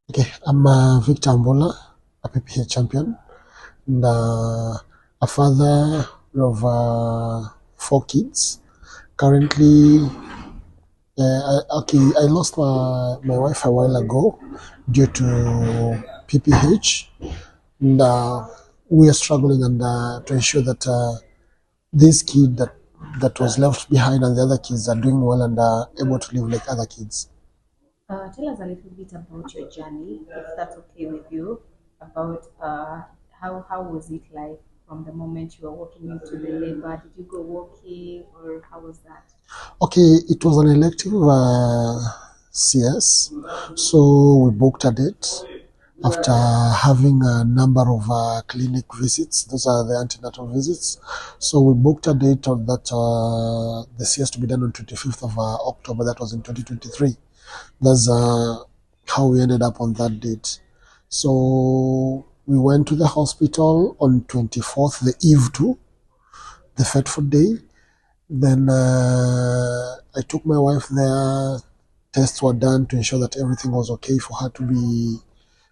Okay, I'm Victor Ambula, a PPH champion, and a father of four kids. Currently, I lost my wife a while ago due to PPH, and we are struggling and to ensure that this kid that was left behind and the other kids are doing well and are able to live like other kids. Tell us a little bit about your journey, if that's okay with you, about how was it like from the moment you were walking into the labor? Did you go walking or how was that? Okay, it was an elective CS, so we booked a date after having a number of clinic visits. Those are the antenatal visits. So we booked a date of that the CS to be done on 25th of October. That was in 2023. That's how we ended up on that date. So we went to the hospital on 24th, the eve to the fateful day. Then I took my wife there. Tests were done to ensure that everything was okay for her to be,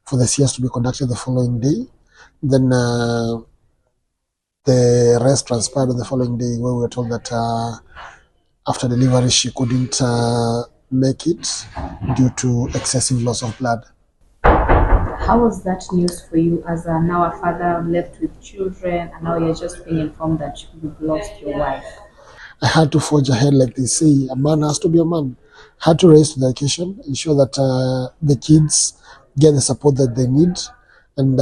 for the CS to be conducted the following day. Then the rest transpired on the following day, where we were told that after delivery she couldn't make it due to excessive loss of blood. How was that news for you as now a father left with children and now you're just being informed that you've lost your wife? I had to forge ahead, like they say. A man has to be a man. Had to raise to the occasion, ensure that the kids get the support that they need. And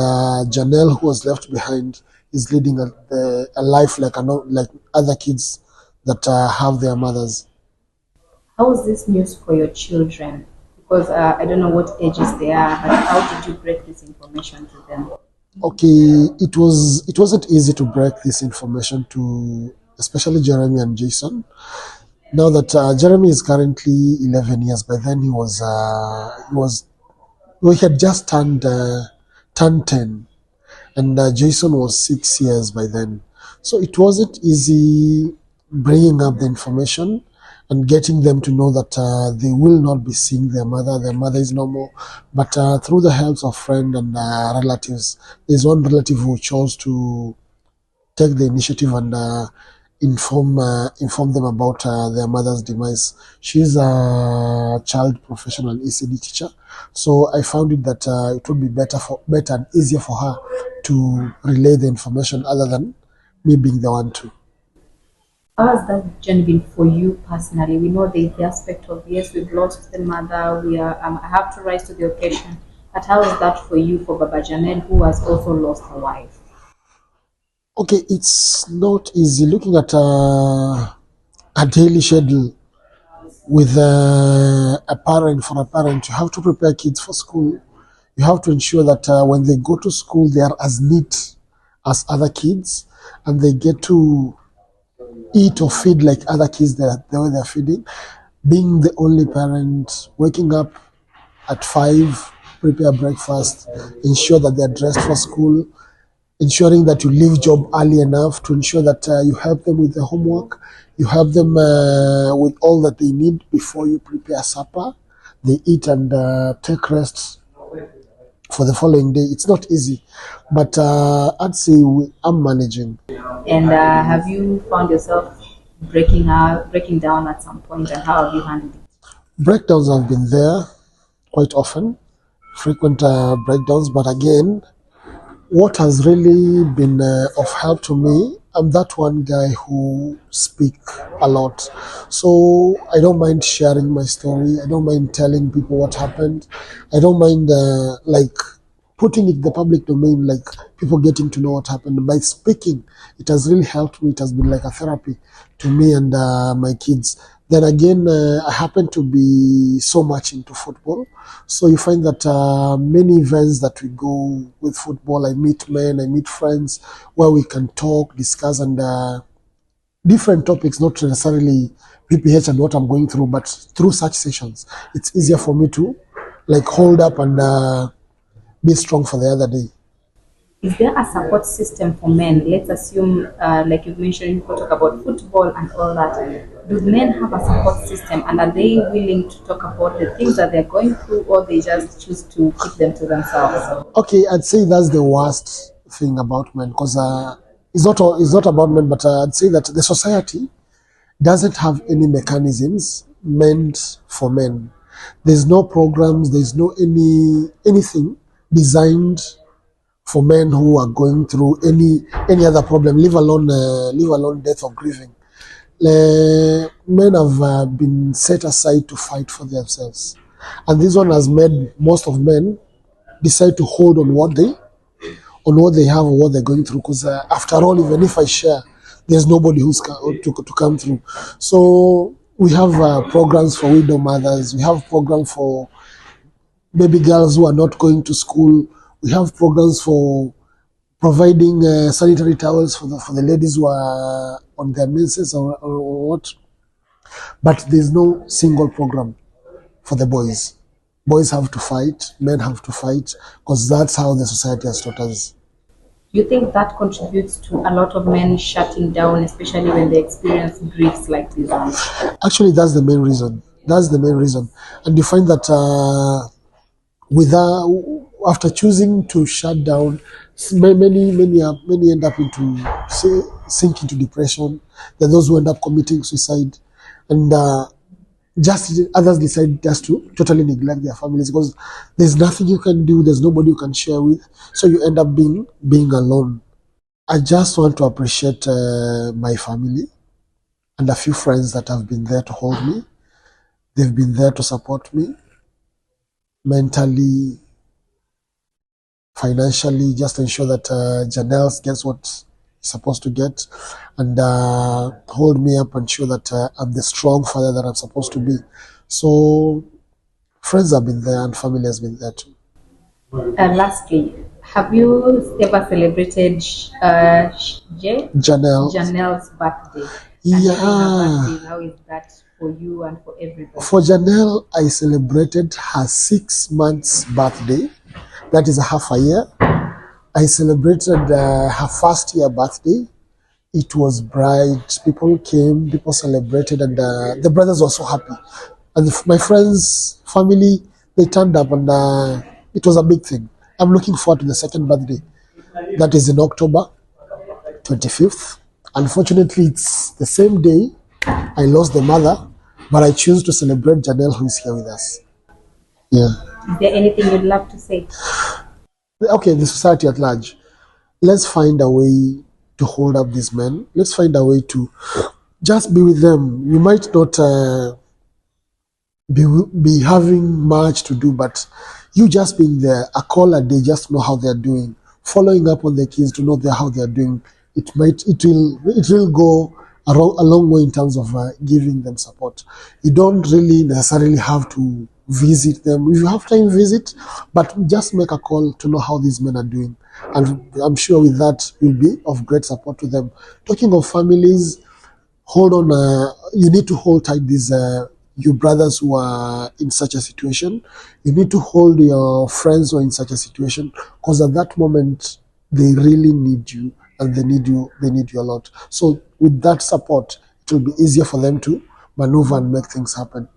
Janelle, who was left behind, is leading a life like other kids that have their mothers. How was this news for your children? Because I don't know what ages they are, but how did you break this information to them? Okay, it wasn't easy to break this information to especially Jeremy and Jason. Now that Jeremy is currently 11 years, by then he had just turned 10, and Jason was 6 years by then. So it wasn't easy bringing up the information and getting them to know that they will not be seeing their mother. Their mother is no more. But through the help of friends and relatives, there's one relative who chose to take the initiative and inform them about their mother's demise. She's a child professional ECD teacher, so I found it that it would be better and easier for her to relay the information other than me being the one to. How has that journey been for you personally? We know there's the aspect of yes, we've lost the mother. We are. I have to rise to the occasion. But how is that for you, for Baba Janelle, who has also lost her wife? Okay, it's not easy looking at a daily schedule with for a parent. You have to prepare kids for school. You have to ensure that when they go to school, they are as neat as other kids, and they get to eat or feed like other kids the way they're feeding. Being the only parent, waking up at 5, prepare breakfast, ensure that they're dressed for school, ensuring that you leave job early enough to ensure that you help them with the homework, you help them with all that they need before you prepare supper. They eat and take rest for the following day. It's not easy, but I'd say I'm managing. And have you found yourself breaking down at some point, and how have you handled it? Breakdowns have been there quite often, frequent breakdowns, but again, what has really been of help to me, I'm that one guy who speak a lot. So I don't mind sharing my story. I don't mind telling people what happened. I don't mind like putting it in the public domain, like people getting to know what happened. By speaking, it has really helped me. It has been like a therapy to me and my kids. Then again, I happen to be so much into football. So you find that many events that we go with football, I meet men, I meet friends where we can talk, discuss, and different topics, not necessarily PPH and what I'm going through, but through such sessions, it's easier for me to like hold up and be strong for the other day. Is there a support system for men? Let's assume, like you've mentioned, you talk about football and all that. do men have a support system, and are they willing to talk about the things that they're going through, or they just choose to keep them to themselves? Okay, I'd say that's the worst thing about men, because it's not about men, but I'd say that the society doesn't have any mechanisms meant for men. There's no programs, there's no anything designed for men who are going through any other problem, leave alone death or grieving. Men have been set aside to fight for themselves, and this one has made most of men decide to hold on what they have or what they're going through. Because after all, even if I share, there's nobody to come through. So we have programs for widow mothers. We have programs for baby girls who are not going to school. We have programs for providing sanitary towels for the ladies who are on their menses or what. But there's no single program for the boys. Boys have to fight, men have to fight, because that's how the society has taught us. You think that contributes to a lot of men shutting down, especially when they experience griefs like this one? Actually, that's the main reason. That's the main reason. And you find that after choosing to shut down, many end up sink into depression. There are those who end up committing suicide, and just others decide just to totally neglect their families, because there's nothing you can do, there's nobody you can share with, so you end up being alone. I just want to appreciate my family and a few friends that have been there to hold me. They've been there to support me mentally, financially, just to ensure that Janelle gets what he's supposed to get, and hold me up and show that I'm the strong father that I'm supposed to be. So friends have been there and family has been there too. Lastly, have you ever celebrated Janelle, Janelle's birthday? And during her yeah. birthday, how is that for you and for everybody? For Janelle, I celebrated her 6 months birthday. That is a half a year. I celebrated her first year birthday. It was bright. People came, people celebrated, and the brothers were so happy. And my friends, family, they turned up, and it was a big thing. I'm looking forward to the second birthday. That is in October 25th. Unfortunately, it's the same day I lost the mother, but I choose to celebrate Janelle, who is here with us. Yeah. Is there anything you'd love to say? Okay, the society at large. Let's find a way to hold up these men. Let's find a way to just be with them. You might not be having much to do, but you just being there, a call a day, just know how they're doing, following up on the kids to know how they're doing. It will go a long way in terms of giving them support. You don't really necessarily have to visit them. If you have time, visit, but just make a call to know how these men are doing. And I'm sure with that, you'll be of great support to them. Talking of families, hold on. You need to hold tight these you brothers who are in such a situation. You need to hold your friends who are in such a situation, because at that moment they really need you, and they need you a lot. So with that support, it will be easier for them to maneuver and make things happen.